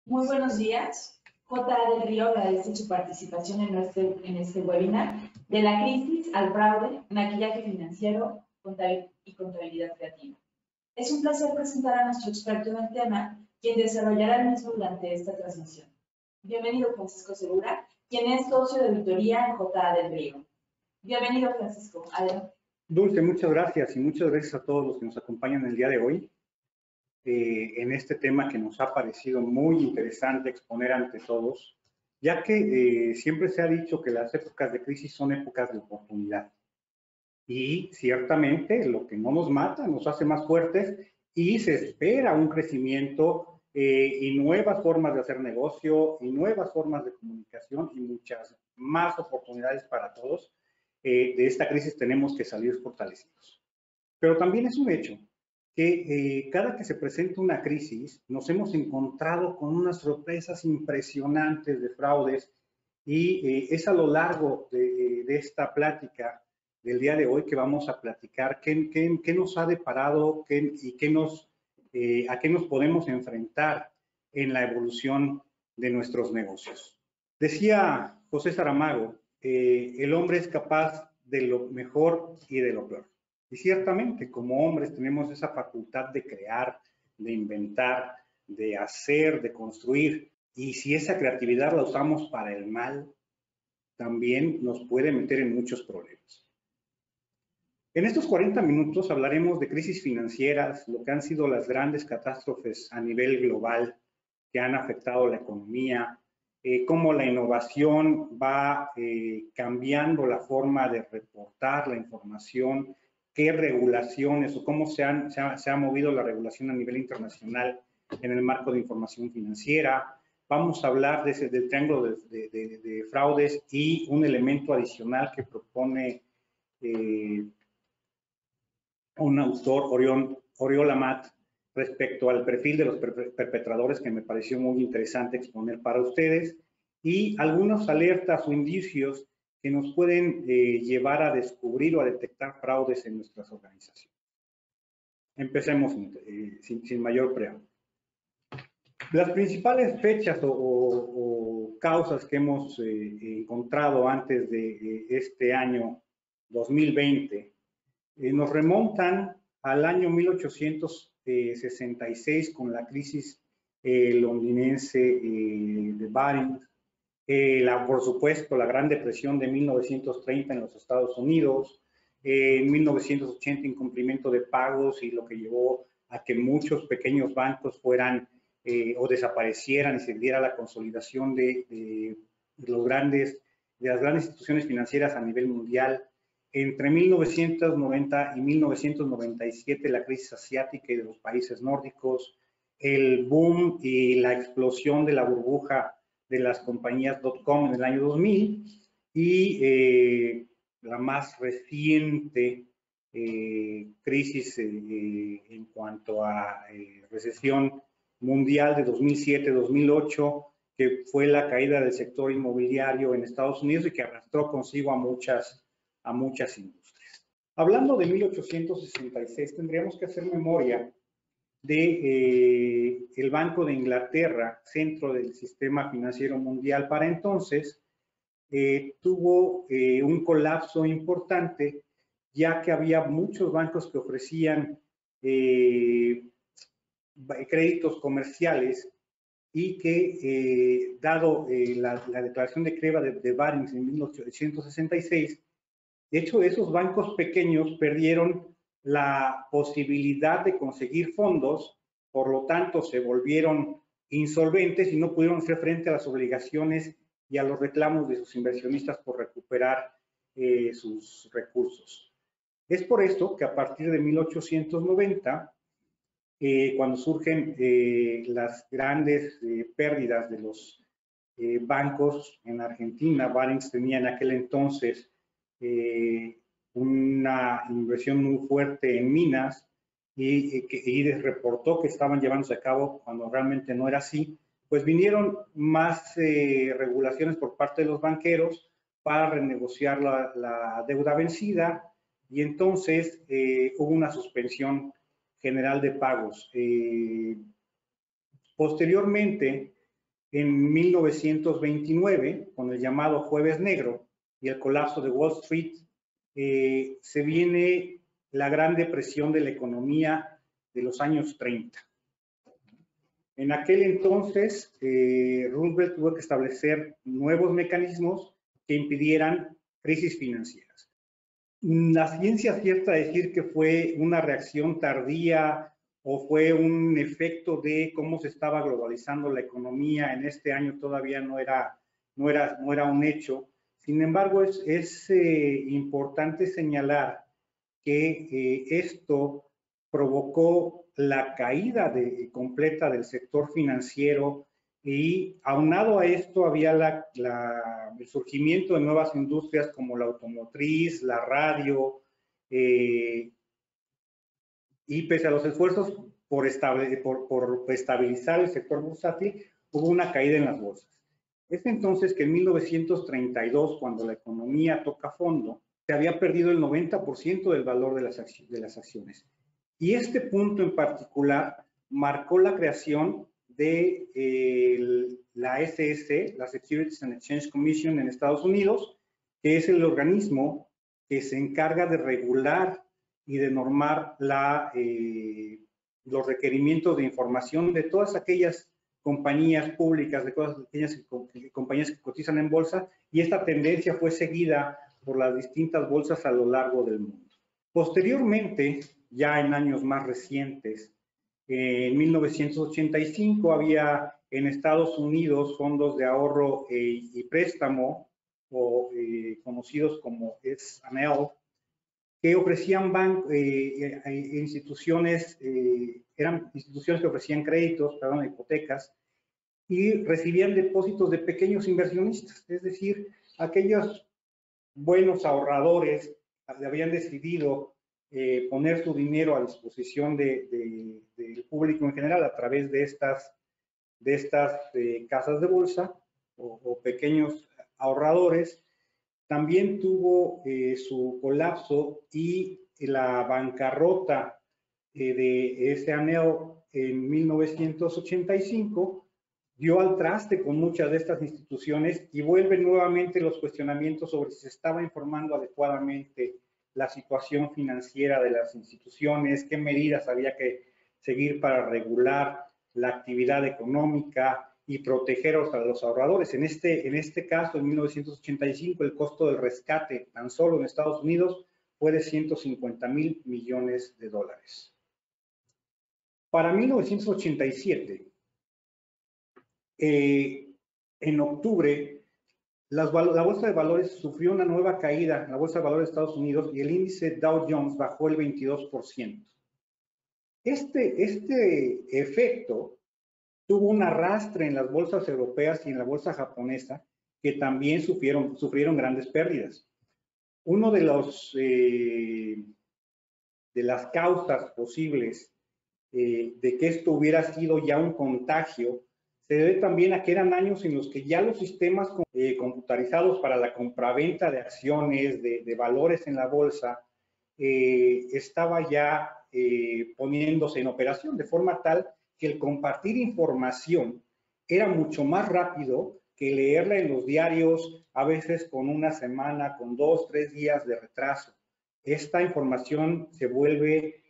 Muy buenos días. J.A. del Río agradece su participación en este webinar de la crisis al fraude, maquillaje financiero y contabilidad creativa. Es un placer presentar a nuestro experto en el tema, quien desarrollará el mismo durante esta transmisión. Bienvenido, Francisco Segura, quien es socio de auditoría en J.A. del Río. Bienvenido, Francisco. Adelante. Dulce, muchas gracias y muchas gracias a todos los que nos acompañan el día de hoy en este tema que nos ha parecido muy interesante exponer ante todos, ya que siempre se ha dicho que las épocas de crisis son épocas de oportunidad. Y ciertamente lo que no nos mata nos hace más fuertes y se espera un crecimiento y nuevas formas de hacer negocio y nuevas formas de comunicación y muchas más oportunidades para todos. De esta crisis tenemos que salir fortalecidos. Pero también es un hecho que cada que se presenta una crisis nos hemos encontrado con unas sorpresas impresionantes de fraudes y es a lo largo de esta plática del día de hoy que vamos a platicar qué nos ha deparado y a qué nos podemos enfrentar en la evolución de nuestros negocios. Decía José Saramago, el hombre es capaz de lo mejor y de lo peor. Y ciertamente, como hombres tenemos esa facultad de crear, de inventar, de hacer, de construir. Y si esa creatividad la usamos para el mal, también nos puede meter en muchos problemas. En estos 40 minutos hablaremos de crisis financieras, lo que han sido las grandes catástrofes a nivel global que han afectado la economía, cómo la innovación va cambiando la forma de reportar la información, qué regulaciones o cómo se ha movido la regulación a nivel internacional en el marco de información financiera. Vamos a hablar del triángulo de fraudes y un elemento adicional que propone un autor, Oriol Amat, respecto al perfil de los perpetradores, que me pareció muy interesante exponer para ustedes, y algunas alertas o indicios que nos pueden llevar a descubrir o a detectar fraudes en nuestras organizaciones. Empecemos sin mayor preámbulo. Las principales fechas o causas que hemos encontrado antes de este año 2020 nos remontan al año 1866 con la crisis londinense de Barings, por supuesto la Gran Depresión de 1930 en los Estados Unidos, en 1980 incumplimiento de pagos y lo que llevó a que muchos pequeños bancos fueran o desaparecieran y se diera la consolidación de las grandes instituciones financieras a nivel mundial. Entre 1990 y 1997, la crisis asiática y de los países nórdicos, el boom y la explosión de la burbuja de las compañías .com en el año 2000 y la más reciente crisis en cuanto a recesión mundial de 2007-2008, que fue la caída del sector inmobiliario en Estados Unidos y que arrastró consigo a muchas industrias. Hablando de 1866, tendríamos que hacer memoria de el Banco de Inglaterra, centro del sistema financiero mundial para entonces, tuvo un colapso importante, ya que había muchos bancos que ofrecían créditos comerciales y que, dado la declaración de quiebra de Barings en 1866, de hecho, esos bancos pequeños perdieron la posibilidad de conseguir fondos, por lo tanto, se volvieron insolventes y no pudieron hacer frente a las obligaciones y a los reclamos de sus inversionistas por recuperar sus recursos. Es por esto que a partir de 1890, cuando surgen las grandes pérdidas de los bancos en Argentina, Barings tenía en aquel entonces una inversión muy fuerte en minas y reportó que estaban llevándose a cabo cuando realmente no era así, pues vinieron más regulaciones por parte de los banqueros para renegociar la deuda vencida y entonces hubo una suspensión general de pagos. Posteriormente, En 1929, con el llamado Jueves Negro y el colapso de Wall Street, se viene la Gran Depresión de la economía de los años 30. En aquel entonces, Roosevelt tuvo que establecer nuevos mecanismos que impidieran crisis financieras. La ciencia cierta decir que fue una reacción tardía o fue un efecto de cómo se estaba globalizando la economía en este año todavía no era un hecho. Sin embargo, es importante señalar que esto provocó la caída completa del sector financiero y aunado a esto había el surgimiento de nuevas industrias como la automotriz, la radio, y pese a los esfuerzos por estabilizar el sector bursátil, hubo una caída en las bolsas. Es entonces que en 1932, cuando la economía toca fondo, se había perdido el 90% del valor de las acciones. Y este punto en particular marcó la creación de la SEC, la Securities and Exchange Commission en Estados Unidos, que es el organismo que se encarga de regular y de normar los requerimientos de información de todas aquellas compañías públicas, de todas aquellas compañías que cotizan en bolsa, y esta tendencia fue seguida por las distintas bolsas a lo largo del mundo. Posteriormente, ya en años más recientes, en 1985 había en Estados Unidos fondos de ahorro y préstamo, o conocidos como S&L, que ofrecían instituciones, eran instituciones que ofrecían créditos, perdón, hipotecas, y recibían depósitos de pequeños inversionistas, es decir, aquellos buenos ahorradores habían decidido poner su dinero a disposición del público en general a través de estas casas de bolsa o pequeños ahorradores. También tuvo su colapso y la bancarrota de S&L en 1985 dio al traste con muchas de estas instituciones y vuelven nuevamente los cuestionamientos sobre si se estaba informando adecuadamente la situación financiera de las instituciones, qué medidas había que seguir para regular la actividad económica y proteger a los ahorradores. En este caso, en 1985, el costo del rescate tan solo en Estados Unidos fue de $150,000 millones. Para 1987, en octubre, la bolsa de valores sufrió una nueva caída, la bolsa de valores de Estados Unidos, y el índice Dow Jones bajó el 22%. Este efecto tuvo un arrastre en las bolsas europeas y en la bolsa japonesa, que también sufrieron grandes pérdidas. Uno de las causas posibles de que esto hubiera sido ya un contagio se debe también a que eran años en los que ya los sistemas computarizados para la compraventa de acciones, de valores en la bolsa, estaba ya poniéndose en operación, de forma tal que el compartir información era mucho más rápido que leerla en los diarios, a veces con una semana, con 2, 3 días de retraso. Esta información se vuelve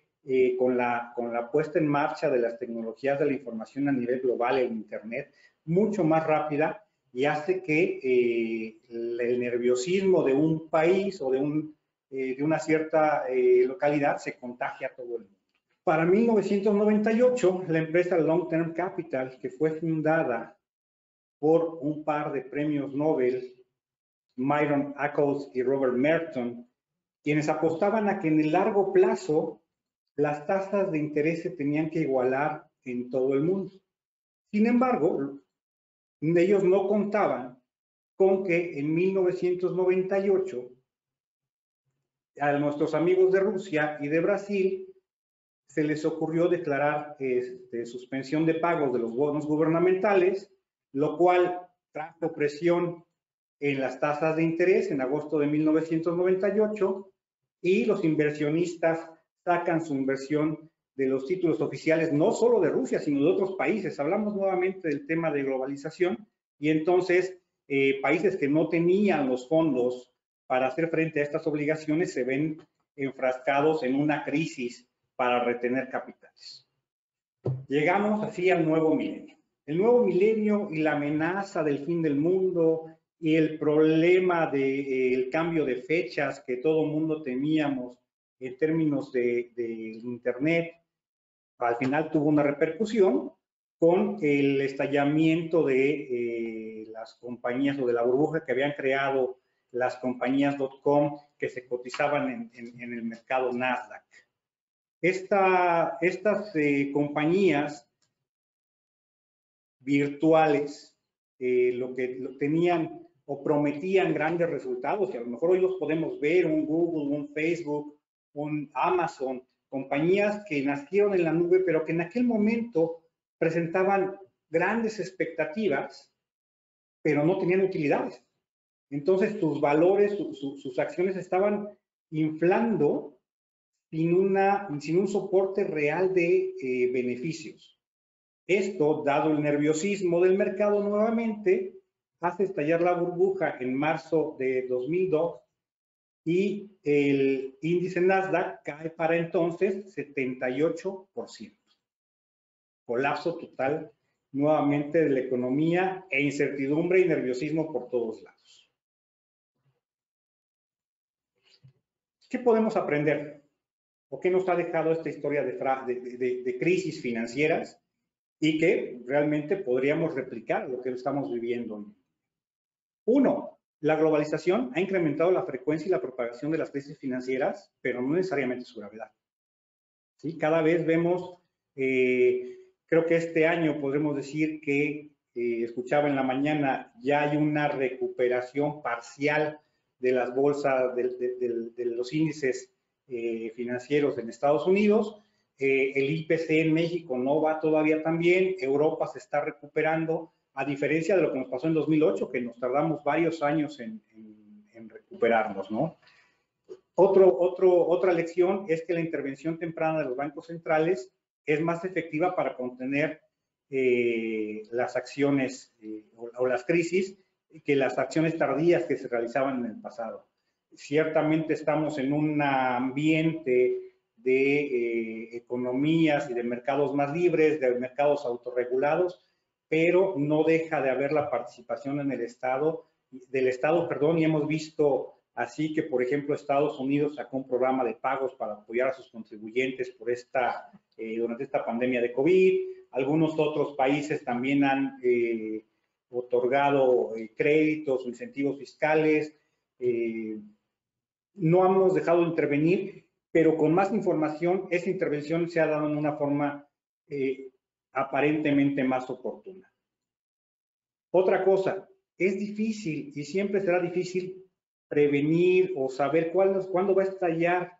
con la puesta en marcha de las tecnologías de la información a nivel global, el Internet, mucho más rápida, y hace que el nerviosismo de un país o de una cierta localidad se contagie a todo el mundo. Para 1998, la empresa Long Term Capital, que fue fundada por un par de premios Nobel, Myron Eccles y Robert Merton, quienes apostaban a que en el largo plazo las tasas de interés se tenían que igualar en todo el mundo. Sin embargo, ellos no contaban con que en 1998 a nuestros amigos de Rusia y de Brasil se les ocurrió declarar suspensión de pagos de los bonos gubernamentales, lo cual trajo presión en las tasas de interés en agosto de 1998, y los inversionistas sacan su inversión los títulos oficiales, no solo de Rusia, sino de otros países. Hablamos nuevamente del tema de globalización y entonces países que no tenían los fondos para hacer frente a estas obligaciones se ven enfrascados en una crisis para retener capitales. Llegamos así al nuevo milenio. El nuevo milenio y la amenaza del fin del mundo y el problema del cambio de fechas que todo el mundo temíamos en términos de Internet, al final tuvo una repercusión con el estallamiento de las compañías o de la burbuja que habían creado las compañías .com que se cotizaban en el mercado Nasdaq. Estas compañías virtuales lo tenían o prometían grandes resultados, y a lo mejor hoy los podemos ver, un Google, un Facebook, un Amazon, compañías que nacieron en la nube, pero que en aquel momento presentaban grandes expectativas, pero no tenían utilidades. Entonces sus valores, sus acciones estaban inflando sin un soporte real de beneficios. Esto, dado el nerviosismo del mercado nuevamente, hace estallar la burbuja en marzo de 2002 y el índice Nasdaq cae para entonces 78%. Colapso total nuevamente de la economía e incertidumbre y nerviosismo por todos lados. ¿Qué podemos aprender? ¿O qué nos ha dejado esta historia de crisis financieras y que realmente podríamos replicar lo que estamos viviendo hoy? Uno, la globalización ha incrementado la frecuencia y la propagación de las crisis financieras, pero no necesariamente su gravedad. ¿Sí? Cada vez vemos, creo que este año podremos decir que, escuchaba en la mañana, ya hay una recuperación parcial de las bolsas, de los índices financieros en Estados Unidos. El IPC en México no va todavía tan bien, Europa se está recuperando, a diferencia de lo que nos pasó en 2008, que nos tardamos varios años en recuperarnos, ¿no? Otra lección es que la intervención temprana de los bancos centrales es más efectiva para contener las acciones o las crisis que las acciones tardías que se realizaban en el pasado. Ciertamente estamos en un ambiente de economías y de mercados más libres, de mercados autorregulados, pero no deja de haber la participación en el del Estado, y hemos visto así que, por ejemplo, Estados Unidos sacó un programa de pagos para apoyar a sus contribuyentes por durante esta pandemia de COVID. Algunos otros países también han otorgado créditos o incentivos fiscales. No hemos dejado de intervenir, pero con más información, esa intervención se ha dado en una forma aparentemente más oportuna. Otra cosa, es difícil y siempre será difícil prevenir o saber cuándo va a estallar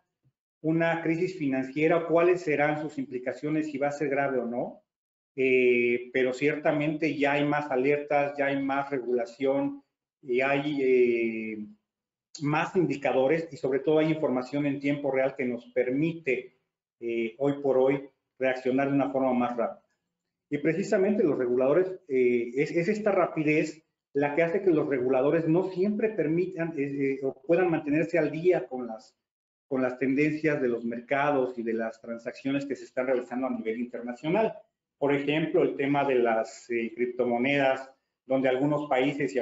una crisis financiera o cuáles serán sus implicaciones, si va a ser grave o no, pero ciertamente ya hay más alertas, ya hay más regulación y hay más indicadores y sobre todo hay información en tiempo real que nos permite hoy por hoy reaccionar de una forma más rápida. Y precisamente los reguladores, es esta rapidez la que hace que los reguladores no siempre permitan o puedan mantenerse al día con las tendencias de los mercados y de las transacciones que se están realizando a nivel internacional. Por ejemplo, el tema de las criptomonedas, donde algunos países y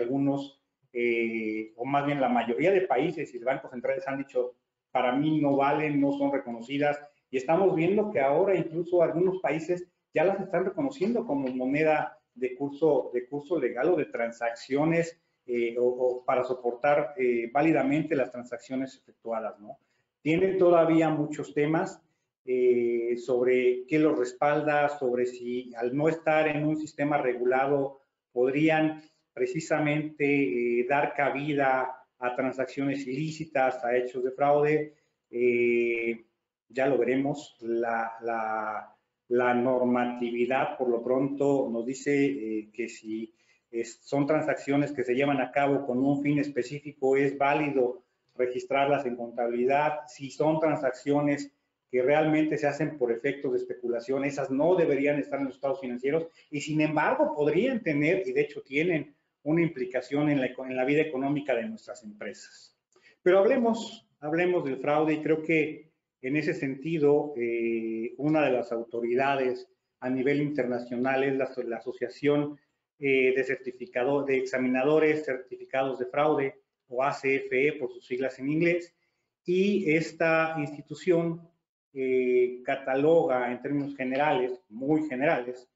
o más bien la mayoría de países y bancos centrales han dicho, para mí no valen, no son reconocidas, y estamos viendo que ahora incluso algunos países ya las están reconociendo como moneda de curso legal o de transacciones o para soportar válidamente las transacciones efectuadas, ¿no? Tienen todavía muchos temas sobre qué los respalda, sobre si al no estar en un sistema regulado podrían precisamente dar cabida a transacciones ilícitas, a hechos de fraude. Ya lo veremos. La normatividad, por lo pronto, nos dice que si son transacciones que se llevan a cabo con un fin específico, es válido registrarlas en contabilidad. Si son transacciones que realmente se hacen por efectos de especulación, esas no deberían estar en los estados financieros y sin embargo podrían tener, y de hecho tienen, una implicación en la vida económica de nuestras empresas. Pero hablemos del fraude y creo que en ese sentido una de las autoridades a nivel internacional es la Asociación de Examinadores Certificados de Fraude, o ACFE por sus siglas en inglés, y esta institución cataloga en términos generales, muy generales,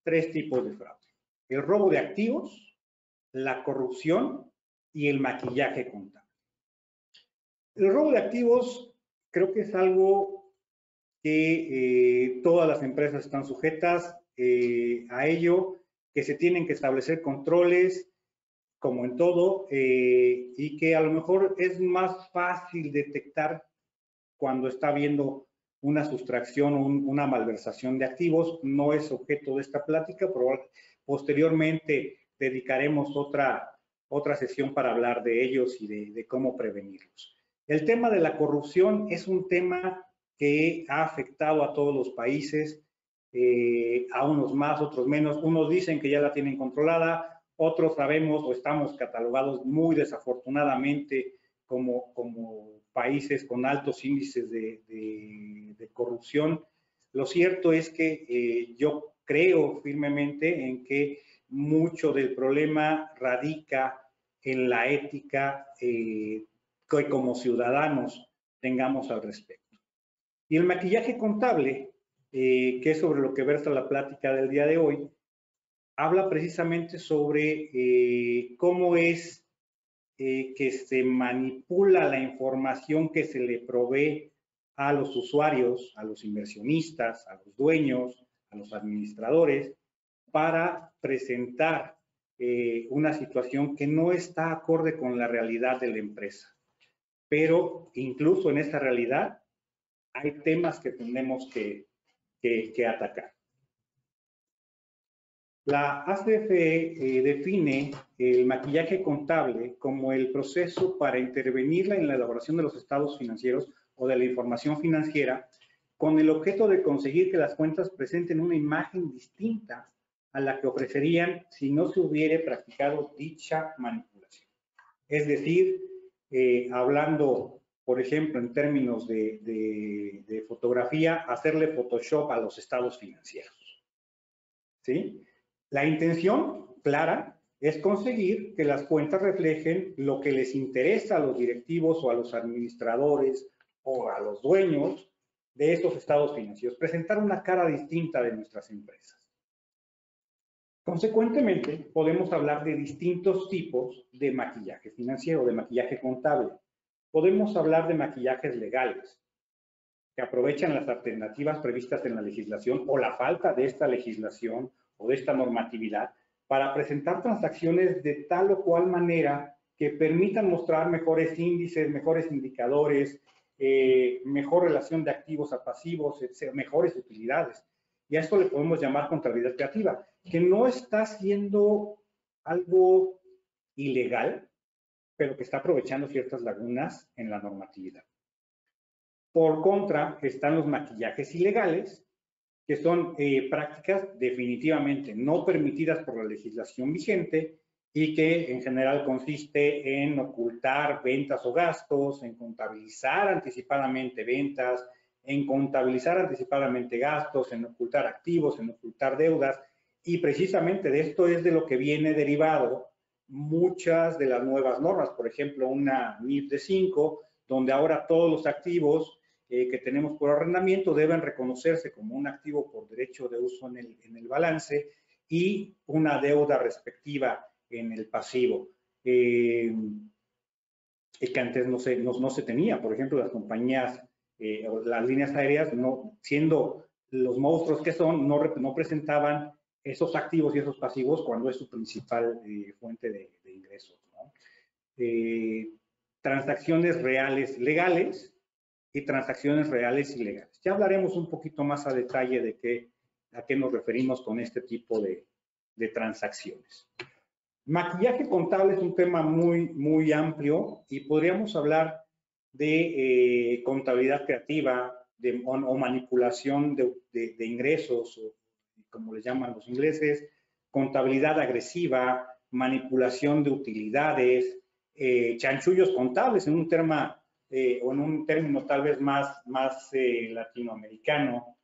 3 tipos de fraude: el robo de activos, la corrupción y el maquillaje contable. El robo de activos creo que es algo que todas las empresas están sujetas a ello, que se tienen que establecer controles, como en todo, y que a lo mejor es más fácil detectar cuando está habiendo una sustracción o una malversación de activos. No es objeto de esta plática, pero posteriormente dedicaremos otra sesión para hablar de ellos y de cómo prevenirlos. El tema de la corrupción es un tema que ha afectado a todos los países, a unos más, otros menos. Unos dicen que ya la tienen controlada, otros sabemos o estamos catalogados muy desafortunadamente como países con altos índices de corrupción. Lo cierto es que yo creo firmemente en que mucho del problema radica en la ética que como ciudadanos tengamos al respecto. Y el maquillaje contable, que es sobre lo que versa la plática del día de hoy, habla precisamente sobre cómo es que se manipula la información que se le provee a los usuarios, a los inversionistas, a los dueños, a los administradores, para presentar una situación que no está acorde con la realidad de la empresa. Pero incluso en esa realidad hay temas que tenemos que atacar. La ACFE define el maquillaje contable como el proceso para intervenir en la elaboración de los estados financieros o de la información financiera con el objeto de conseguir que las cuentas presenten una imagen distinta a la que ofrecerían si no se hubiera practicado dicha manipulación. Es decir, hablando, por ejemplo, en términos de fotografía, hacerle Photoshop a los estados financieros. ¿Sí? La intención clara es conseguir que las cuentas reflejen lo que les interesa a los directivos o a los administradores o a los dueños de estos estados financieros, presentar una cara distinta de nuestras empresas. Consecuentemente, podemos hablar de distintos tipos de maquillaje financiero, de maquillaje contable. Podemos hablar de maquillajes legales, que aprovechan las alternativas previstas en la legislación o la falta de esta legislación o de esta normatividad para presentar transacciones de tal o cual manera que permitan mostrar mejores índices, mejores indicadores, mejor relación de activos a pasivos, mejores utilidades. Y a esto le podemos llamar contabilidad creativa, que no está siendo algo ilegal, pero que está aprovechando ciertas lagunas en la normatividad. Por contra, están los maquillajes ilegales, que son prácticas definitivamente no permitidas por la legislación vigente y que en general consiste en ocultar ventas o gastos, en contabilizar anticipadamente ventas, en contabilizar anticipadamente gastos, en ocultar activos, en ocultar deudas, y precisamente de esto es de lo que viene derivado muchas de las nuevas normas, por ejemplo, una NIF de 5, donde ahora todos los activos que tenemos por arrendamiento deben reconocerse como un activo por derecho de uso en el balance y una deuda respectiva en el pasivo, que antes no se tenía. Por ejemplo, las compañías, las líneas aéreas, no, siendo los monstruos que son, no presentaban esos activos y esos pasivos cuando es su principal fuente de ingresos, ¿no? Transacciones reales legales y transacciones reales ilegales. Ya hablaremos un poquito más a detalle de a qué nos referimos con este tipo de transacciones. Maquillaje contable es un tema muy amplio y podríamos hablar de contabilidad creativa, o manipulación de ingresos, o como les llaman los ingleses, contabilidad agresiva, manipulación de utilidades, chanchullos contables en un o en un término tal vez más latinoamericano,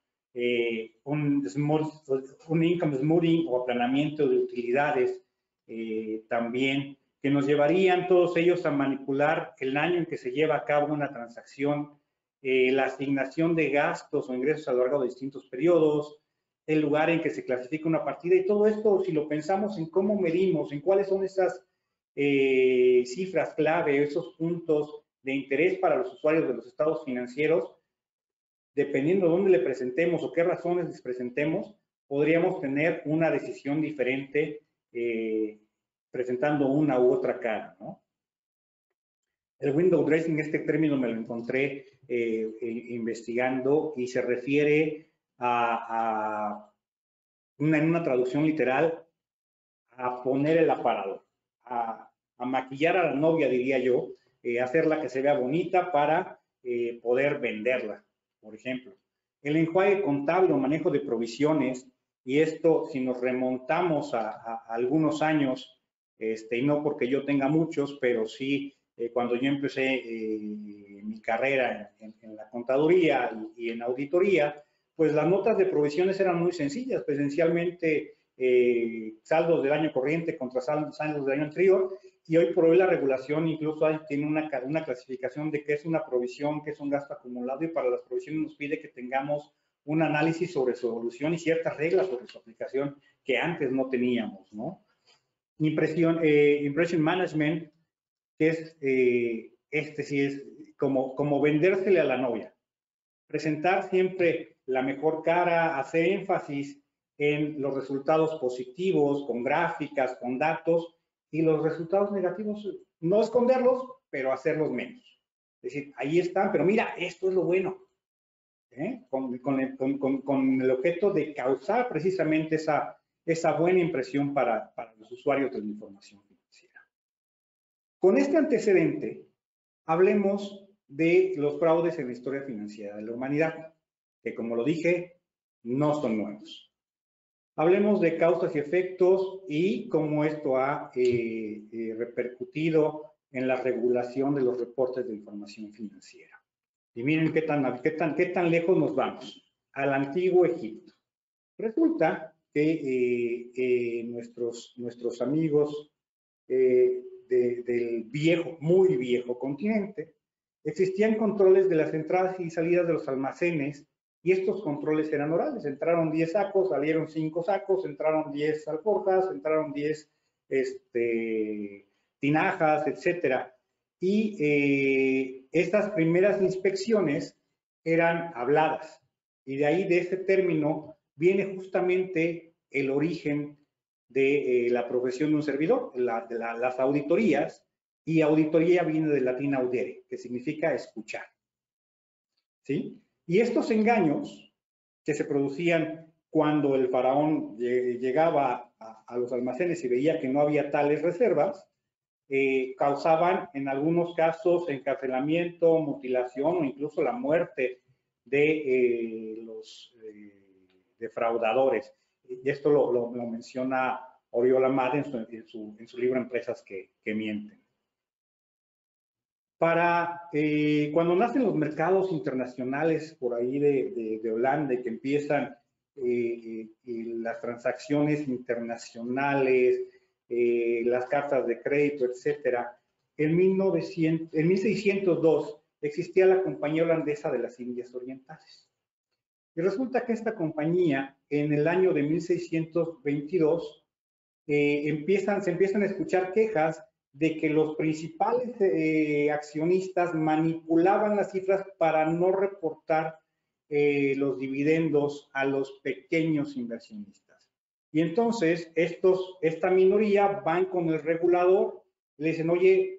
un income smoothing o aplanamiento de utilidades también, que nos llevarían todos ellos a manipular el año en que se lleva a cabo una transacción, la asignación de gastos o ingresos a lo largo de distintos periodos, el lugar en que se clasifica una partida, y todo esto, si lo pensamos en cómo medimos, en cuáles son esas cifras clave, esos puntos de interés para los usuarios de los estados financieros, dependiendo de dónde le presentemos o qué razones les presentemos, podríamos tener una decisión diferente presentando una u otra cara, ¿no? El window dressing, este término me lo encontré investigando y se refiere en una traducción literal, a poner el aparador, a maquillar a la novia, diría yo, hacerla que se vea bonita para poder venderla, por ejemplo. El enjuague contable o manejo de provisiones, y esto si nos remontamos a algunos años, y no porque yo tenga muchos, pero sí cuando yo empecé mi carrera en la contaduría y en auditoría, pues las notas de provisiones eran muy sencillas, pues esencialmente saldos del año corriente contra saldos del año anterior, y hoy por hoy la regulación incluso tiene una clasificación de qué es una provisión, qué es un gasto acumulado, y para las provisiones nos pide que tengamos un análisis sobre su evolución y ciertas reglas sobre su aplicación que antes no teníamos, ¿no? Impression Management, que es, sí es como vendérsele a la novia. Presentar siempre la mejor cara, hacer énfasis en los resultados positivos, con gráficas, con datos, y los resultados negativos, no esconderlos, pero hacerlos menos. Es decir, ahí están, pero mira, esto es lo bueno, con el objeto de causar precisamente esa buena impresión para los usuarios de la información financiera. Con este antecedente, hablemos de los fraudes en la historia financiera de la humanidad, que como lo dije, no son nuevos. Hablemos de causas y efectos y cómo esto ha repercutido en la regulación de los reportes de información financiera. Y miren qué tan lejos nos vamos, al antiguo Egipto. Resulta que nuestros amigos del muy viejo continente, existían controles de las entradas y salidas de los almacenes, y estos controles eran orales. Entraron 10 sacos, salieron 5 sacos, entraron 10 alforjas, entraron 10 tinajas, etcétera. Y estas primeras inspecciones eran habladas, y de ahí, de ese término, viene justamente el origen de la profesión de un servidor, las auditorías, y auditoría viene del latín audere, que significa escuchar. ¿Sí? Y estos engaños que se producían cuando el faraón llegaba a los almacenes y veía que no había tales reservas, causaban en algunos casos encarcelamiento, mutilación o incluso la muerte de los defraudadores. Y esto lo menciona Oriola Mad en su libro Empresas que Mienten. Cuando nacen los mercados internacionales por ahí de Holanda, y que empiezan las transacciones internacionales, las cartas de crédito, etcétera, en 1602 existía la Compañía Holandesa de las Indias Orientales. Y resulta que esta compañía, en el año de 1622, se empiezan a escuchar quejas de que los principales accionistas manipulaban las cifras para no reportar los dividendos a los pequeños inversionistas. Y entonces esta minoría van con el regulador, le dicen, oye,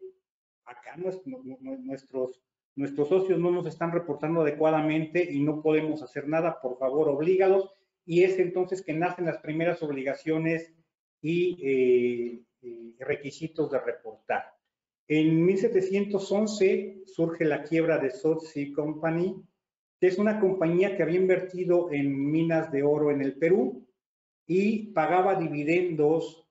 acá nuestros socios no nos están reportando adecuadamente y no podemos hacer nada, por favor, oblígalos. Y es entonces que nacen las primeras obligaciones y requisitos de reportar. En 1711 surge la quiebra de South Sea Company, que es una compañía que había invertido en minas de oro en el Perú y pagaba dividendos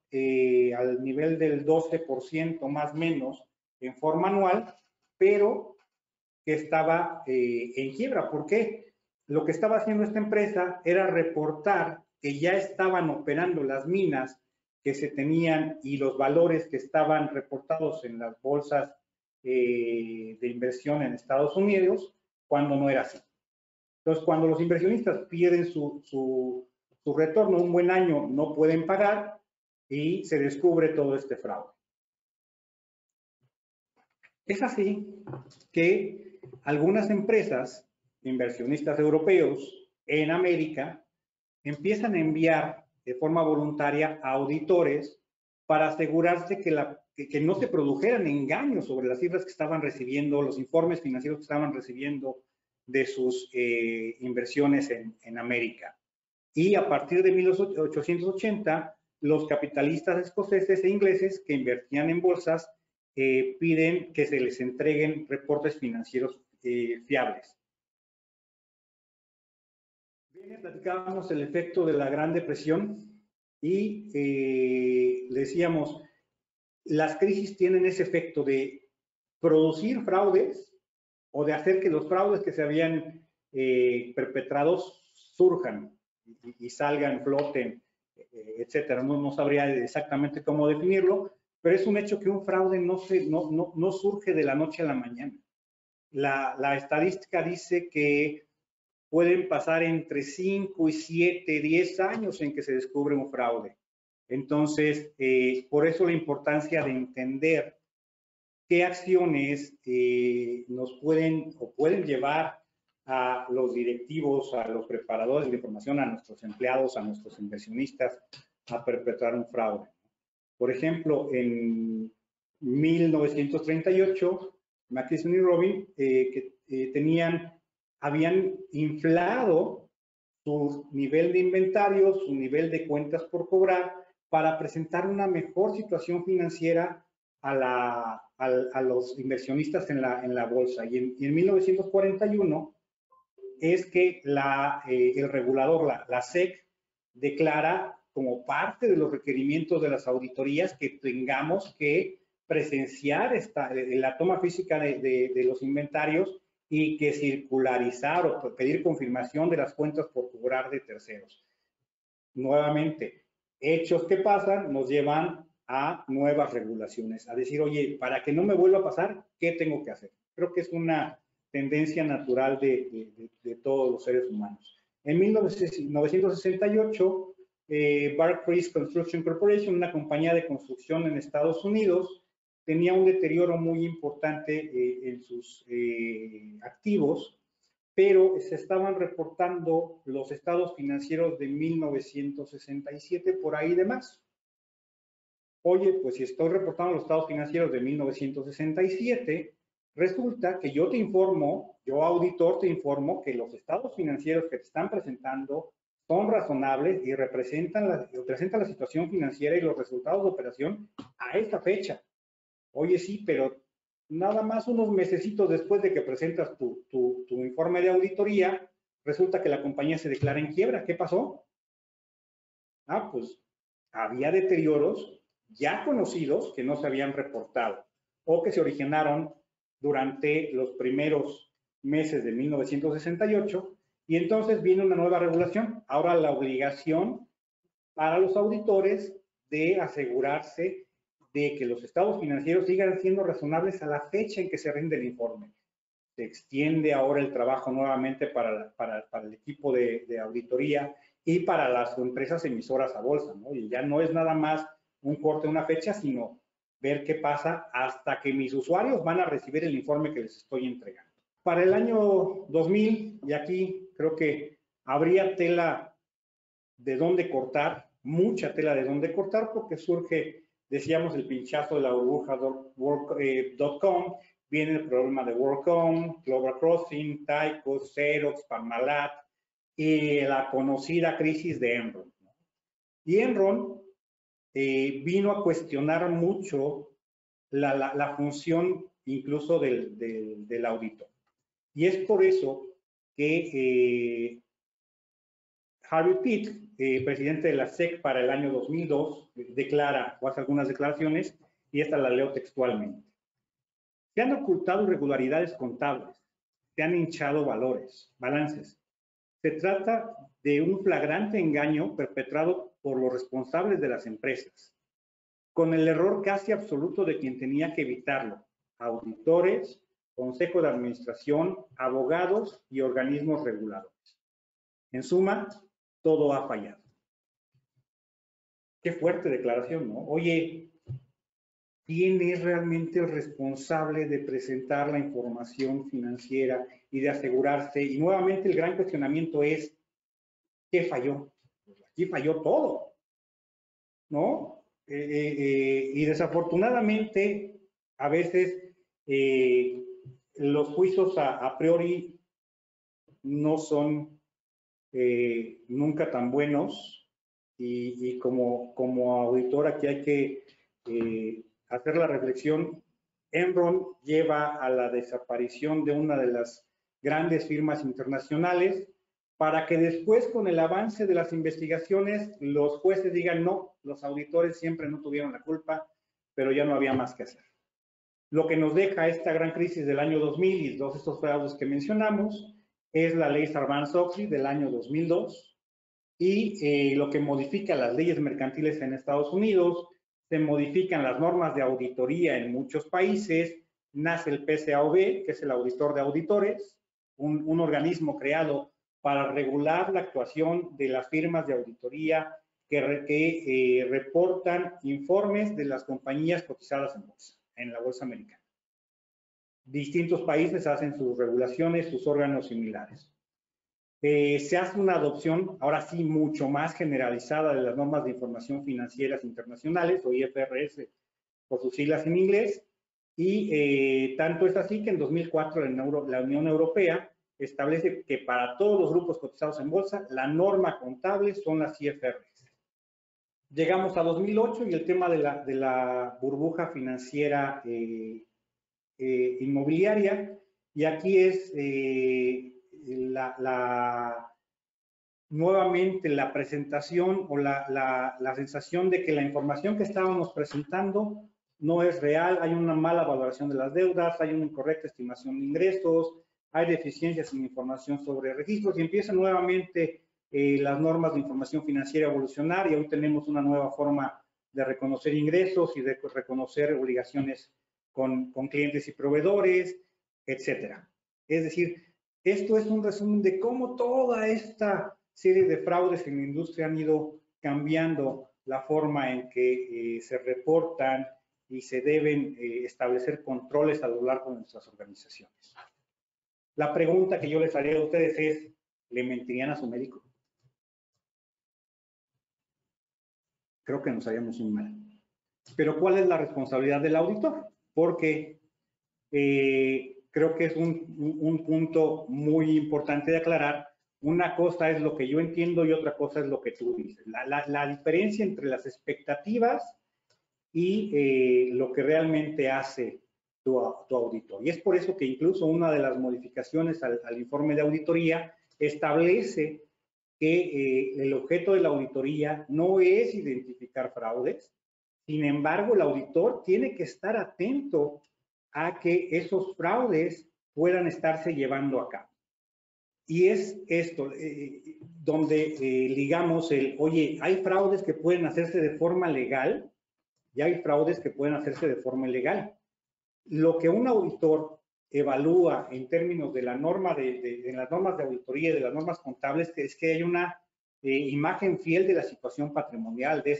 al nivel del 12% más o menos en forma anual, pero que estaba en quiebra. ¿Por qué? Lo que estaba haciendo esta empresa era reportar que ya estaban operando las minas que se tenían y los valores que estaban reportados en las bolsas de inversión en Estados Unidos, cuando no era así. Entonces, cuando los inversionistas pierden su retorno un buen año, no pueden pagar y se descubre todo este fraude. Es así que algunas empresas, inversionistas europeos en América, empiezan a enviar de forma voluntaria a auditores para asegurarse que no se produjeran engaños sobre las cifras que estaban recibiendo, los informes financieros que estaban recibiendo de sus inversiones en América. Y a partir de 1880, los capitalistas escoceses e ingleses que invertían en bolsas piden que se les entreguen reportes financieros fiables. Bien, platicábamos el efecto de la Gran Depresión y decíamos, las crisis tienen ese efecto de producir fraudes o de hacer que los fraudes que se habían perpetrado surjan y salgan, floten, etcétera. No sabría exactamente cómo definirlo, pero es un hecho que un fraude no surge de la noche a la mañana. La estadística dice que pueden pasar entre 5 y 7, 10 años en que se descubre un fraude. Entonces, por eso la importancia de entender qué acciones nos pueden llevar a los directivos, a los preparadores de información, a nuestros empleados, a nuestros inversionistas, a perpetrar un fraude. Por ejemplo, en 1938, McKesson y Robin habían inflado su nivel de inventario, su nivel de cuentas por cobrar, para presentar una mejor situación financiera a los inversionistas en la bolsa. Y en 1941 es que el regulador, la SEC, declara como parte de los requerimientos de las auditorías que tengamos que presenciar la toma física de los inventarios y que circularizar o pedir confirmación de las cuentas por cobrar de terceros. Nuevamente, hechos que pasan nos llevan a nuevas regulaciones, a decir, oye, para que no me vuelva a pasar, ¿qué tengo que hacer? Creo que es una tendencia natural de todos los seres humanos. En 1968, Barclays Construction Corporation, una compañía de construcción en Estados Unidos, tenía un deterioro muy importante en sus activos, pero se estaban reportando los estados financieros de 1967 por ahí de más. Oye, pues si estoy reportando los estados financieros de 1967, resulta que yo te informo, yo auditor te informo que los estados financieros que te están presentando son razonables y representan la situación financiera y los resultados de operación a esta fecha. Oye, sí, pero nada más unos mesecitos después de que presentas tu informe de auditoría, resulta que la compañía se declara en quiebra. ¿Qué pasó? Ah, pues había deterioros ya conocidos que no se habían reportado o que se originaron durante los primeros meses de 1968 y entonces viene una nueva regulación. Ahora la obligación para los auditores de asegurarse de que los estados financieros sigan siendo razonables a la fecha en que se rinde el informe. Se extiende ahora el trabajo nuevamente para el equipo de auditoría y para las empresas emisoras a bolsa, ¿no? Y ya no es nada más un corte de una fecha, sino ver qué pasa hasta que mis usuarios van a recibir el informe que les estoy entregando. Para el año 2000, y aquí creo que habría tela de dónde cortar, mucha tela de dónde cortar, porque surge, decíamos, el pinchazo de la burbuja.com, viene el problema de WorldCom, Global Crossing, Tyco, Xerox, Parmalat y la conocida crisis de Enron. Y Enron vino a cuestionar mucho la función incluso del auditor. Y es por eso que Harvey Pitt, presidente de la SEC para el año 2002, declara o hace algunas declaraciones, y esta la leo textualmente. Se han ocultado irregularidades contables, se han hinchado balances. Se trata de un flagrante engaño perpetrado por los responsables de las empresas, con el error casi absoluto de quien tenía que evitarlo: auditores, consejo de administración, abogados y organismos reguladores. En suma, todo ha fallado. Qué fuerte declaración, ¿no? Oye, ¿quién es realmente el responsable de presentar la información financiera y de asegurarse? Y nuevamente el gran cuestionamiento es, ¿qué falló? Pues aquí falló todo, ¿no? Y desafortunadamente, a veces los juicios a priori no son nunca tan buenos, y como auditor aquí hay que hacer la reflexión. Enron lleva a la desaparición de una de las grandes firmas internacionales para que después, con el avance de las investigaciones, los jueces digan no, los auditores siempre no tuvieron la culpa, pero ya no había más que hacer. Lo que nos deja esta gran crisis del año 2000 y todos estos fraudes que mencionamos es la ley Sarbanes-Oxley del año 2002, y lo que modifica las leyes mercantiles en Estados Unidos. Se modifican las normas de auditoría en muchos países, nace el PCAOB, que es el auditor de auditores, un organismo creado para regular la actuación de las firmas de auditoría que reportan informes de las compañías cotizadas en bolsa, en la bolsa americana. Distintos países hacen sus regulaciones, sus órganos similares. Se hace una adopción, ahora sí, mucho más generalizada de las normas de información financieras internacionales, o IFRS por sus siglas en inglés, y tanto es así que en 2004 la Unión Europea establece que para todos los grupos cotizados en bolsa, la norma contable son las IFRS. Llegamos a 2008 y el tema de la burbuja financiera inmobiliaria, y aquí es nuevamente la presentación o la sensación de que la información que estábamos presentando no es real. Hay una mala valoración de las deudas, hay una incorrecta estimación de ingresos, hay deficiencias en información sobre registros, y empiezan nuevamente las normas de información financiera a evolucionar, y hoy tenemos una nueva forma de reconocer ingresos y de reconocer obligaciones con clientes y proveedores, etcétera. Es decir, esto es un resumen de cómo toda esta serie de fraudes en la industria han ido cambiando la forma en que se reportan y se deben establecer controles a lo largo de nuestras organizaciones. La pregunta que yo les haría a ustedes es, ¿le mentirían a su médico? Creo que nos haríamos un mal. Pero ¿cuál es la responsabilidad del auditor? Porque creo que es un punto muy importante de aclarar. Una cosa es lo que yo entiendo y otra cosa es lo que tú dices. La diferencia entre las expectativas y lo que realmente hace tu auditor. Y es por eso que incluso una de las modificaciones al informe de auditoría establece que el objeto de la auditoría no es identificar fraudes. Sin embargo, el auditor tiene que estar atento a que esos fraudes puedan estarse llevando a cabo. Y es esto donde ligamos oye, hay fraudes que pueden hacerse de forma legal y hay fraudes que pueden hacerse de forma ilegal. Lo que un auditor evalúa en términos de la norma de las normas de auditoría y de las normas contables es que hay una imagen fiel de la situación patrimonial, que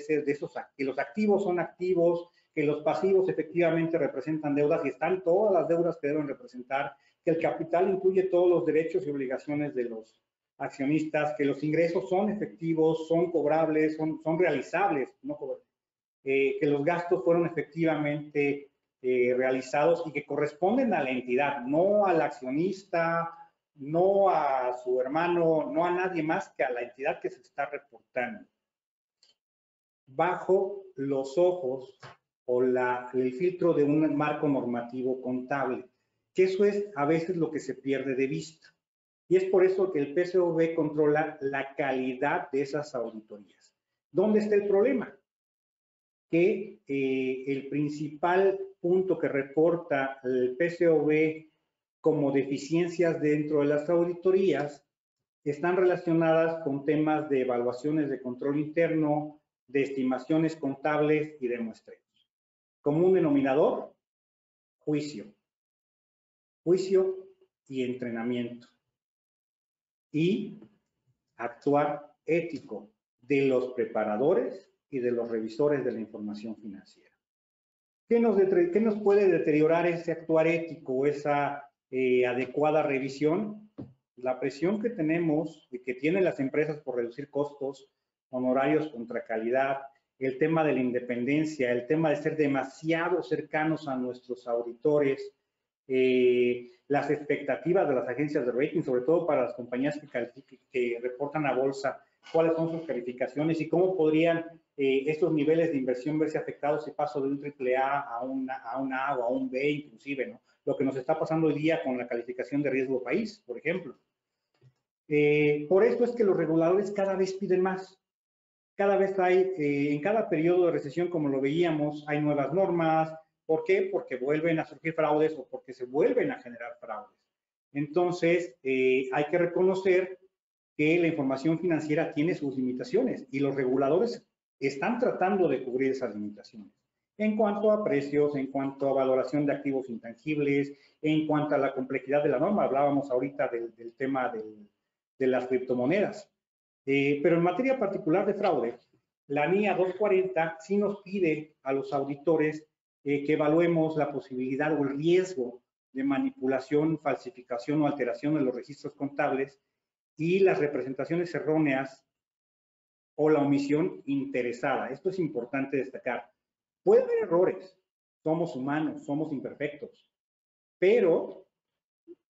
los activos son activos, que los pasivos efectivamente representan deudas y están todas las deudas que deben representar, que el capital incluye todos los derechos y obligaciones de los accionistas, que los ingresos son efectivos, son cobrables, son realizables, no cobrables, que los gastos fueron efectivamente realizados y que corresponden a la entidad, no al accionista, no a su hermano, no a nadie más que a la entidad que se está reportando. Bajo los ojos o el filtro de un marco normativo contable, que eso es a veces lo que se pierde de vista. Y es por eso que el PCAOB controla la calidad de esas auditorías. ¿Dónde está el problema? Que el principal punto que reporta el PCAOB como deficiencias dentro de las auditorías están relacionadas con temas de evaluaciones de control interno, de estimaciones contables y de muestreos. Como un denominador, juicio y entrenamiento. Y actuar ético de los preparadores y de los revisores de la información financiera. ¿Qué nos puede deteriorar ese actuar ético, esa adecuada revisión? La presión que tenemos y que tienen las empresas por reducir costos, honorarios contra calidad, el tema de la independencia, el tema de ser demasiado cercanos a nuestros auditores, las expectativas de las agencias de rating, sobre todo para las compañías que reportan a bolsa, cuáles son sus calificaciones y cómo podrían estos niveles de inversión verse afectados si paso de un AAA a un A o a un B inclusive, ¿no? Lo que nos está pasando hoy día con la calificación de riesgo país, por ejemplo. Por esto es que los reguladores cada vez piden más. Cada vez hay, en cada periodo de recesión, como lo veíamos, hay nuevas normas. ¿Por qué? Porque vuelven a surgir fraudes o porque se vuelven a generar fraudes. Entonces, hay que reconocer que la información financiera tiene sus limitaciones y los reguladores están tratando de cubrir esas limitaciones. En cuanto a precios, en cuanto a valoración de activos intangibles, en cuanto a la complejidad de la norma, hablábamos ahorita del tema de las criptomonedas. Pero en materia particular de fraude, la NIA 240 sí nos pide a los auditores que evaluemos la posibilidad o el riesgo de manipulación, falsificación o alteración de los registros contables y las representaciones erróneas o la omisión interesada. Esto es importante destacar. Puede haber errores, somos humanos, somos imperfectos, pero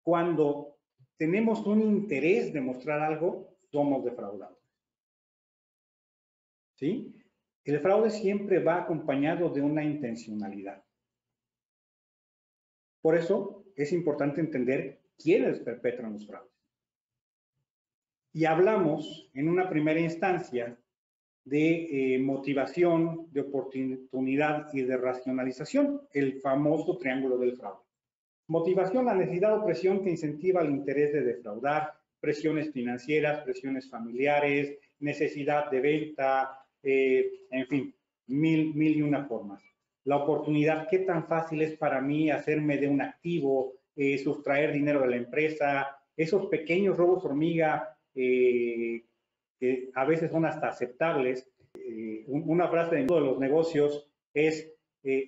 cuando tenemos un interés de mostrar algo, somos defraudados. ¿Sí? El fraude siempre va acompañado de una intencionalidad. Por eso es importante entender quiénes perpetran los fraudes. Y hablamos en una primera instancia de motivación, de oportunidad y de racionalización, el famoso triángulo del fraude. Motivación, la necesidad o presión que incentiva el interés de defraudar, presiones financieras, presiones familiares, necesidad de venta, en fin, mil y una formas. La oportunidad, qué tan fácil es para mí hacerme de un activo, sustraer dinero de la empresa, esos pequeños robos hormiga que a veces son hasta aceptables. Una frase de los negocios es,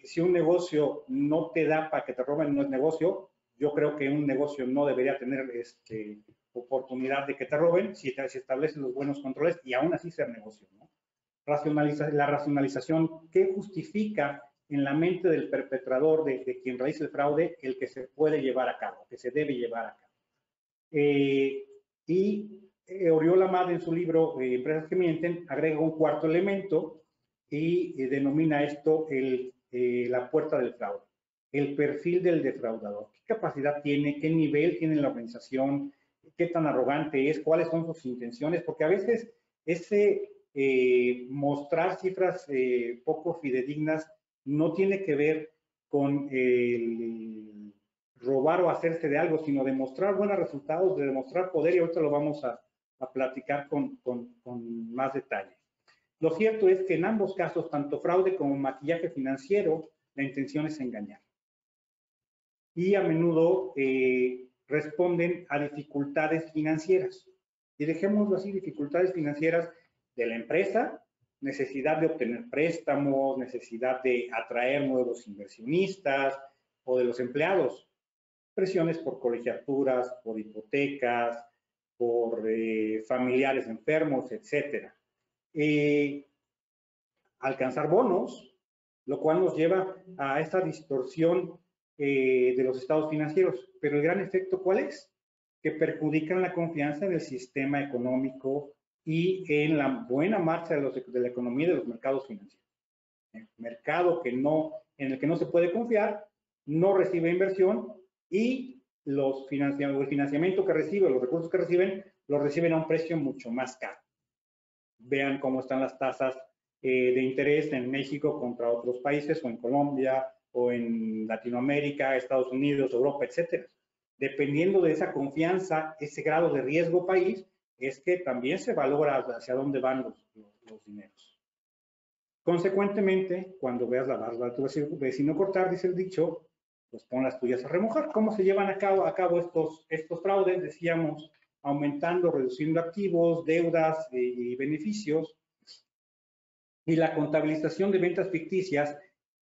si un negocio no te da para que te roben, no es negocio. Yo creo que un negocio no debería tener oportunidad de que te roben si se establecen los buenos controles y aún así ser negocio, ¿no? La racionalización, ¿qué justifica en la mente del perpetrador, de quien realiza el fraude, el que se puede llevar a cabo, que se debe llevar a cabo? Oriola Mad en su libro Empresas que mienten agrega un cuarto elemento y denomina esto la puerta del fraude, el perfil del defraudador. ¿Qué capacidad tiene? ¿Qué nivel tiene la organización? ¿Qué tan arrogante es? ¿Cuáles son sus intenciones? Porque a veces ese mostrar cifras poco fidedignas no tiene que ver con el robar o hacerse de algo, sino demostrar buenos resultados, de demostrar poder, y ahorita lo vamos a platicar con más detalle. Lo cierto es que en ambos casos, tanto fraude como maquillaje financiero, la intención es engañar. Y a menudo responden a dificultades financieras. Y dejémoslo así, dificultades financieras de la empresa, necesidad de obtener préstamos, necesidad de atraer nuevos inversionistas o de los empleados, presiones por colegiaturas, por hipotecas, por familiares enfermos, etc. Alcanzar bonos, lo cual nos lleva a esta distorsión de los estados financieros. Pero el gran efecto, ¿cuál es? Que perjudican la confianza en el sistema económico y en la buena marcha de la economía y de los mercados financieros. El mercado en el que no se puede confiar, no recibe inversión y el financiamiento que reciben, los recursos que reciben, los reciben a un precio mucho más caro. Vean cómo están las tasas de interés en México contra otros países, o en Colombia, o en Latinoamérica, Estados Unidos, Europa, etcétera. Dependiendo de esa confianza, ese grado de riesgo país, es que también se valora hacia dónde van los dineros. Consecuentemente, cuando veas la barba de tu vecino cortar, dice el dicho, pues pon las tuyas a remojar. ¿Cómo se llevan a cabo estos fraudes? Decíamos, aumentando, reduciendo activos, deudas y beneficios. Y la contabilización de ventas ficticias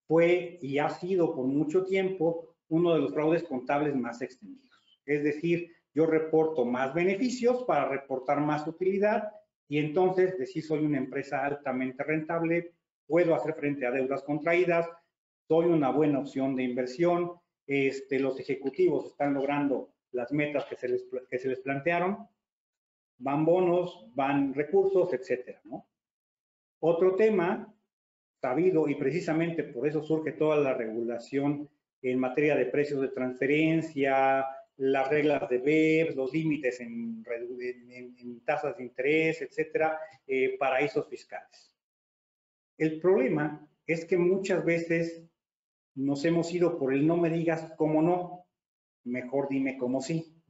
fue y ha sido por mucho tiempo uno de los fraudes contables más extendidos. Es decir, yo reporto más beneficios para reportar más utilidad y entonces decir soy una empresa altamente rentable, puedo hacer frente a deudas contraídas, soy una buena opción de inversión, los ejecutivos están logrando las metas que se les plantearon, van bonos, van recursos, etcétera, ¿no? Otro tema sabido, y precisamente por eso surge toda la regulación en materia de precios de transferencia, las reglas de BEPS, los límites en tasas de interés, etcétera, paraísos fiscales. El problema es que muchas veces nos hemos ido por el no me digas cómo no, mejor dime cómo sí.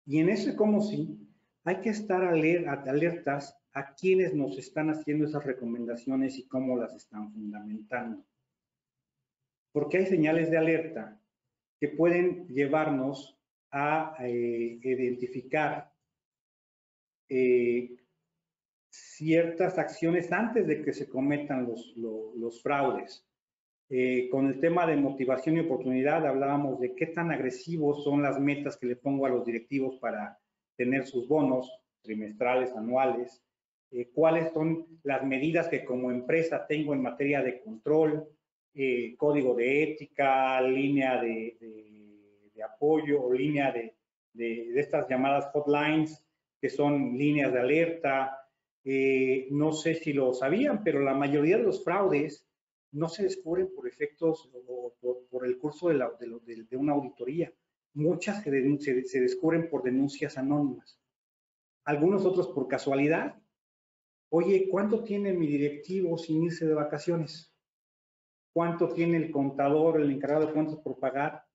Y en ese cómo sí, hay que estar alertas a quienes nos están haciendo esas recomendaciones y cómo las están fundamentando. Porque hay señales de alerta que pueden llevarnos a identificar ciertas acciones antes de que se cometan los fraudes. Con el tema de motivación y oportunidad hablábamos de qué tan agresivos son las metas que le pongo a los directivos para tener sus bonos trimestrales, anuales, cuáles son las medidas que como empresa tengo en materia de control, código de ética, línea de apoyo o línea de estas llamadas hotlines, que son líneas de alerta. No sé si lo sabían, pero la mayoría de los fraudes no se descubren por efectos o por el curso de una auditoría. Muchas se descubren por denuncias anónimas. Algunos otros por casualidad. Oye, ¿cuánto tiene mi directivo sin irse de vacaciones? ¿Cuánto tiene el contador, el encargado de cuentas por pagar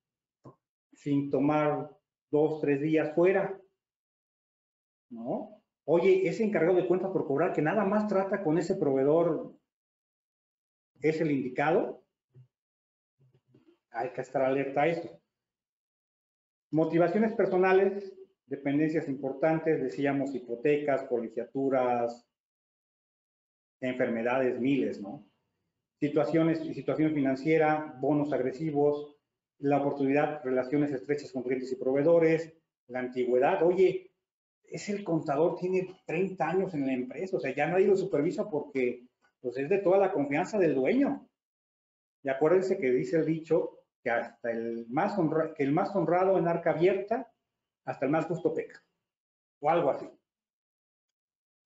sin tomar 2, 3 días fuera? ¿No? Oye, ese encargado de cuentas por cobrar que nada más trata con ese proveedor, ¿es el indicado? Hay que estar alerta a eso. Motivaciones personales, dependencias importantes, decíamos hipotecas, colegiaturas, enfermedades, miles, ¿no? Situación financiera, bonos agresivos, la oportunidad, relaciones estrechas con clientes y proveedores, la antigüedad. Oye, es el contador, tiene 30 años en la empresa, o sea, ya nadie lo supervisa porque pues, es de toda la confianza del dueño. Y acuérdense que dice el dicho que hasta el más honrado en arca abierta, hasta el más justo peca, o algo así.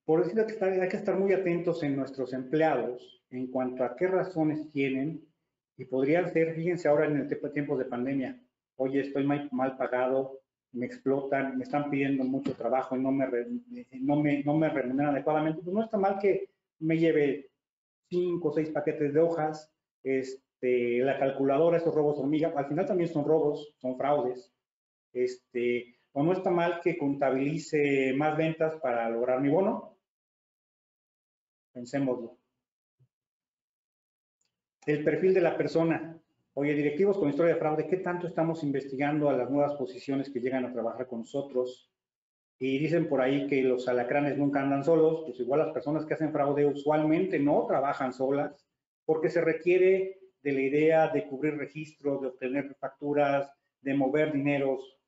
Por eso hay que estar muy atentos en nuestros empleados en cuanto a qué razones tienen y podrían ser, fíjense ahora en el tiempos de pandemia, oye, estoy mal pagado, me explotan, me están pidiendo mucho trabajo y no me remuneran adecuadamente, pues no está mal que me lleve 5 o 6 paquetes de hojas, la calculadora, esos robos hormiga, al final también son robos, son fraudes, o no está mal que contabilice más ventas para lograr mi bono. Pensémoslo. El perfil de la persona. Oye, directivos con historia de fraude, ¿qué tanto estamos investigando a las nuevas posiciones que llegan a trabajar con nosotros? Y dicen por ahí que los alacranes nunca andan solos, pues igual las personas que hacen fraude usualmente no trabajan solas, porque se requiere de la idea de cubrir registros, de obtener facturas, de mover dineros.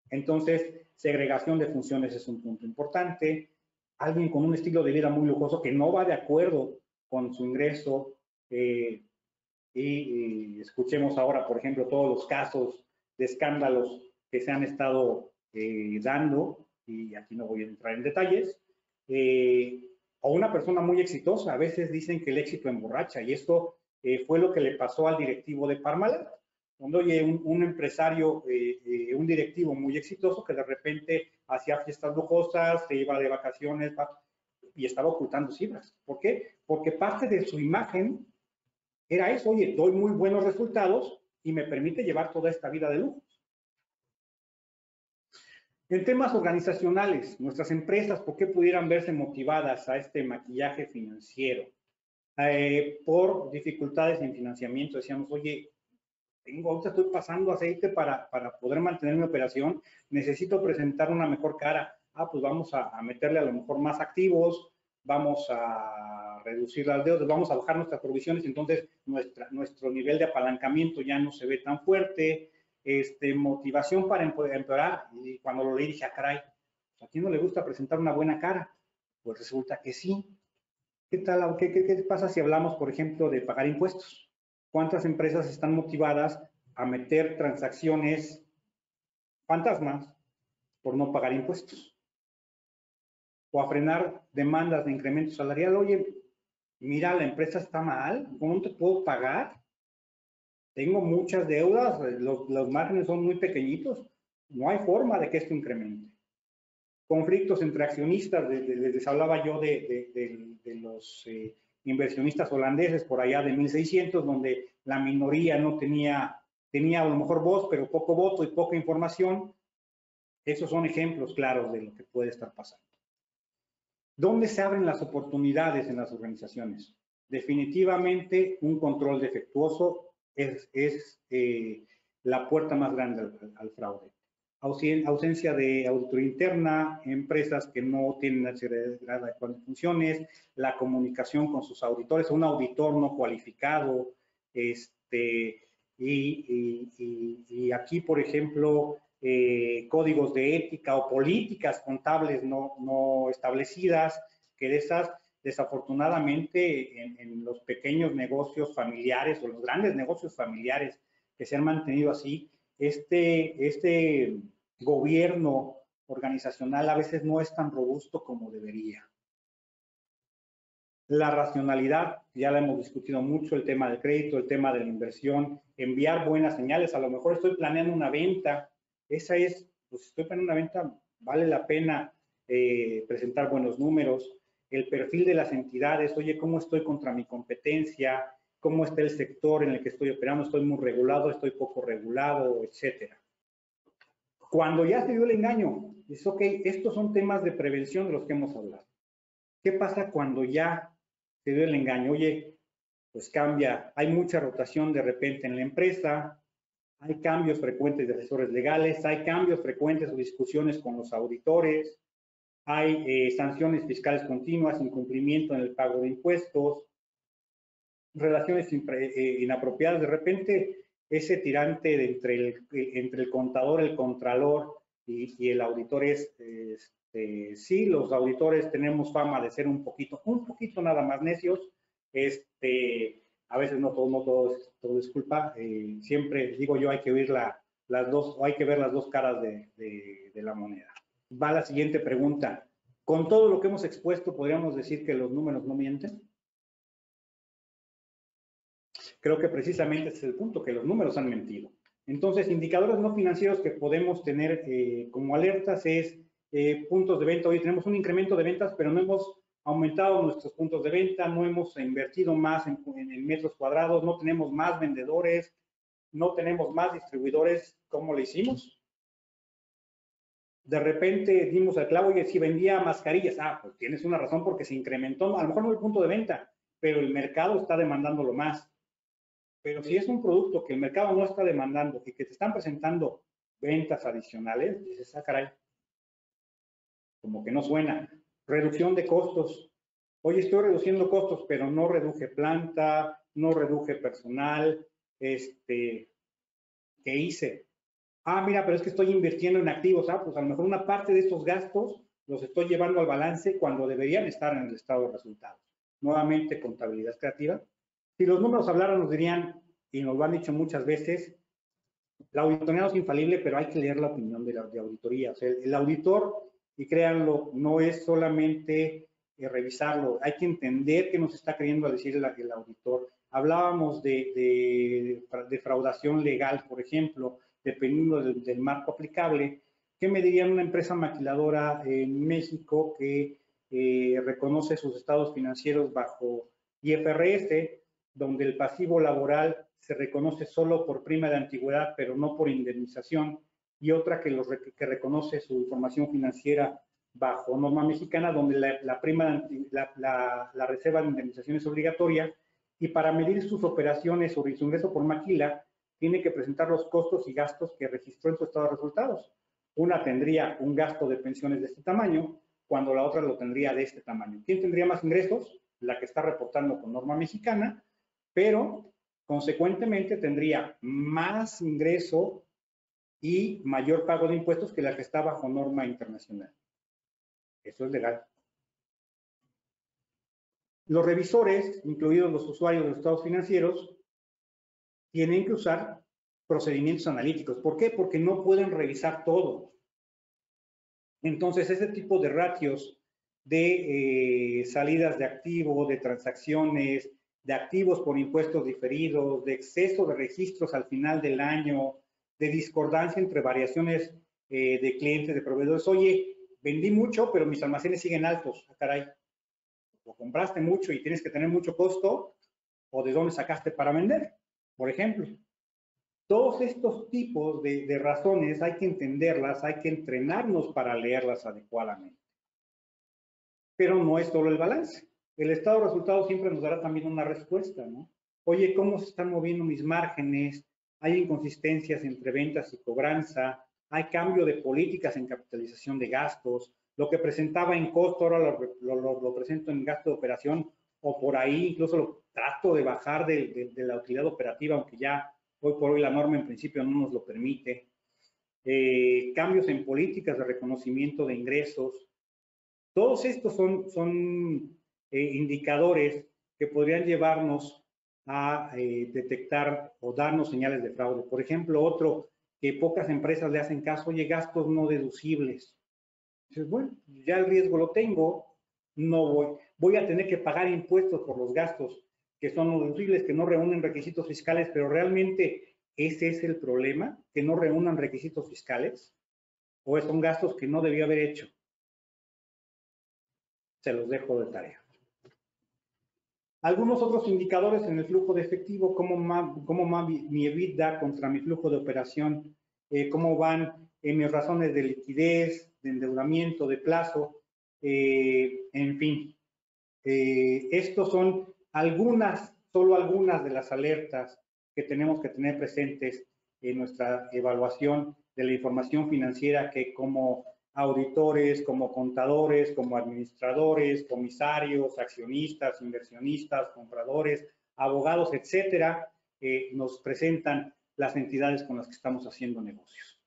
Entonces, segregación de funciones es un punto importante. Alguien con un estilo de vida muy lujoso que no va de acuerdo con su ingreso. Y escuchemos ahora, por ejemplo, todos los casos de escándalos que se han estado dando, y aquí no voy a entrar en detalles, o una persona muy exitosa. A veces dicen que el éxito emborracha, y esto fue lo que le pasó al directivo de Parmalat. donde, oye, un empresario, un directivo muy exitoso que de repente hacía fiestas lujosas, se iba de vacaciones y estaba ocultando cifras. ¿Por qué? Porque parte de su imagen era eso, oye, doy muy buenos resultados y me permite llevar toda esta vida de lujo. En temas organizacionales, nuestras empresas, ¿por qué pudieran verse motivadas a este maquillaje financiero? Por dificultades en financiamiento. Decíamos, oye, ahorita estoy pasando aceite para poder mantener mi operación, necesito presentar una mejor cara. Pues vamos a meterle a lo mejor más activos, vamos a reducir las deudas, vamos a bajar nuestras provisiones, entonces nuestro nivel de apalancamiento ya no se ve tan fuerte. Motivación para empeorar. Y cuando lo leí dije, caray, ¿a quién no le gusta presentar una buena cara? Pues resulta que sí. ¿Qué tal? ¿Qué pasa si hablamos, por ejemplo, de pagar impuestos? ¿Cuántas empresas están motivadas a meter transacciones fantasmas por no pagar impuestos? O a frenar demandas de incremento salarial. Oye, mira, la empresa está mal, ¿cómo te puedo pagar? Tengo muchas deudas, los márgenes son muy pequeñitos, no hay forma de que esto incremente. Conflictos entre accionistas, les hablaba yo de los inversionistas holandeses por allá de 1600, donde la minoría no tenía a lo mejor voz, pero poco voto y poca información. Esos son ejemplos claros de lo que puede estar pasando. ¿Dónde se abren las oportunidades en las organizaciones? Definitivamente un control defectuoso es la puerta más grande al fraude. Ausencia de auditoría interna, empresas que no tienen la seriedad adecuada de funciones, la comunicación con sus auditores, un auditor no cualificado, y aquí, por ejemplo, códigos de ética o políticas contables no establecidas, que de esas, desafortunadamente, en los pequeños negocios familiares o los grandes negocios familiares que se han mantenido así, este gobierno organizacional a veces no es tan robusto como debería. La racionalidad, ya la hemos discutido mucho, el tema del crédito, el tema de la inversión, enviar buenas señales. A lo mejor estoy planeando una venta, pues estoy planeando una venta, vale la pena presentar buenos números. El perfil de las entidades, oye, ¿cómo estoy contra mi competencia? ¿Cómo está el sector en el que estoy operando? ¿Estoy muy regulado? ¿Estoy poco regulado? Etcétera. Cuando ya se dio el engaño, dices, ok, estos son temas de prevención de los que hemos hablado. ¿Qué pasa cuando ya se dio el engaño? Oye, pues cambia, hay mucha rotación de repente en la empresa, hay cambios frecuentes de asesores legales, hay cambios frecuentes o discusiones con los auditores, hay sanciones fiscales continuas, incumplimiento en el pago de impuestos, relaciones inapropiadas. De repente, ese tirante entre el contador, el contralor y el auditor sí, los auditores tenemos fama de ser un poquito nada más necios. A veces no todo es culpa. Siempre digo yo, hay que oír las dos, o hay que ver las dos caras de la moneda. Va la siguiente pregunta. Con todo lo que hemos expuesto, ¿podríamos decir que los números no mienten? Creo que precisamente ese es el punto, que los números han mentido. Entonces, indicadores no financieros que podemos tener como alertas es puntos de venta. Hoy tenemos un incremento de ventas, pero no hemos aumentado nuestros puntos de venta, no hemos invertido más en metros cuadrados, no tenemos más vendedores, no tenemos más distribuidores. ¿Cómo lo hicimos? De repente dimos al clavo y si vendía mascarillas, pues tienes una razón porque se incrementó, a lo mejor no el punto de venta, pero el mercado está demandándolo más. Pero si es un producto que el mercado no está demandando y que te están presentando ventas adicionales, dices, caray, como que no suena. Reducción de costos. Oye, estoy reduciendo costos, pero no reduje planta, no reduje personal. ¿Qué hice? Mira, pero es que estoy invirtiendo en activos. Pues a lo mejor una parte de estos gastos los estoy llevando al balance cuando deberían estar en el estado de resultados. Nuevamente, contabilidad creativa. Si los números hablaran, nos dirían, y nos lo han dicho muchas veces, la auditoría no es infalible, pero hay que leer la opinión de auditoría. O sea, el auditor, y créanlo, no es solamente revisarlo, hay que entender qué nos está queriendo decir el auditor. hablábamos de defraudación legal, por ejemplo, dependiendo del marco aplicable. ¿Qué me diría una empresa maquiladora en México que reconoce sus estados financieros bajo IFRS, donde el pasivo laboral se reconoce solo por prima de antigüedad, pero no por indemnización, y otra que reconoce su información financiera bajo norma mexicana, donde la reserva de indemnización es obligatoria, y para medir sus operaciones o su ingreso por maquila, tiene que presentar los costos y gastos que registró en su estado de resultados. Una tendría un gasto de pensiones de este tamaño, cuando la otra lo tendría de este tamaño. ¿Quién tendría más ingresos? La que está reportando con norma mexicana, pero consecuentemente tendría más ingreso y mayor pago de impuestos que la que está bajo norma internacional. Eso es legal. Los revisores, incluidos los usuarios de los estados financieros, tienen que usar procedimientos analíticos. ¿Por qué? Porque no pueden revisar todo. Entonces, ese tipo de ratios de salidas de activos, de transacciones, de activos por impuestos diferidos, de exceso de registros al final del año, de discordancia entre variaciones de clientes, de proveedores. Oye, vendí mucho, pero mis almacenes siguen altos. Ah, caray. O compraste mucho y tienes que tener mucho costo, o de dónde sacaste para vender, por ejemplo. Todos estos tipos de razones hay que entenderlas, hay que entrenarnos para leerlas adecuadamente. Pero no es solo el balance. El estado de resultados siempre nos dará también una respuesta, ¿no? Oye, ¿cómo se están moviendo mis márgenes? Hay inconsistencias entre ventas y cobranza, hay cambio de políticas en capitalización de gastos, lo que presentaba en costo ahora lo presento en gasto de operación, o por ahí incluso lo trato de bajar de la utilidad operativa, aunque ya hoy por hoy la norma en principio no nos lo permite. Cambios en políticas de reconocimiento de ingresos. Todos estos son indicadores que podrían llevarnos a detectar o darnos señales de fraude. Por ejemplo, otro que pocas empresas le hacen caso, oye, gastos no deducibles. Dices, bueno, ya el riesgo lo tengo, no voy a tener que pagar impuestos por los gastos que son no deducibles, que no reúnen requisitos fiscales, pero realmente ese es el problema, que no reúnan requisitos fiscales, o son gastos que no debía haber hecho. Se los dejo de tarea. Algunos otros indicadores en el flujo de efectivo, cómo va mi EBITDA contra mi flujo de operación, cómo van mis razones de liquidez, de endeudamiento, de plazo, en fin. Estos son solo algunas de las alertas que tenemos que tener presentes en nuestra evaluación de la información financiera que como auditores, como contadores, como administradores, comisarios, accionistas, inversionistas, compradores, abogados, etcétera, nos presentan las entidades con las que estamos haciendo negocios.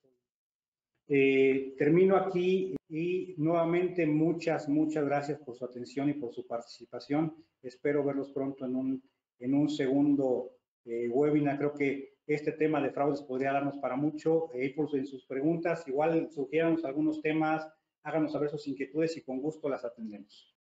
Termino aquí y nuevamente muchas gracias por su atención y por su participación. Espero verlos pronto en un segundo webinar. Creo que este tema de fraudes podría darnos para mucho. En sus preguntas, igual sugiéranos algunos temas, háganos saber sus inquietudes y con gusto las atendemos.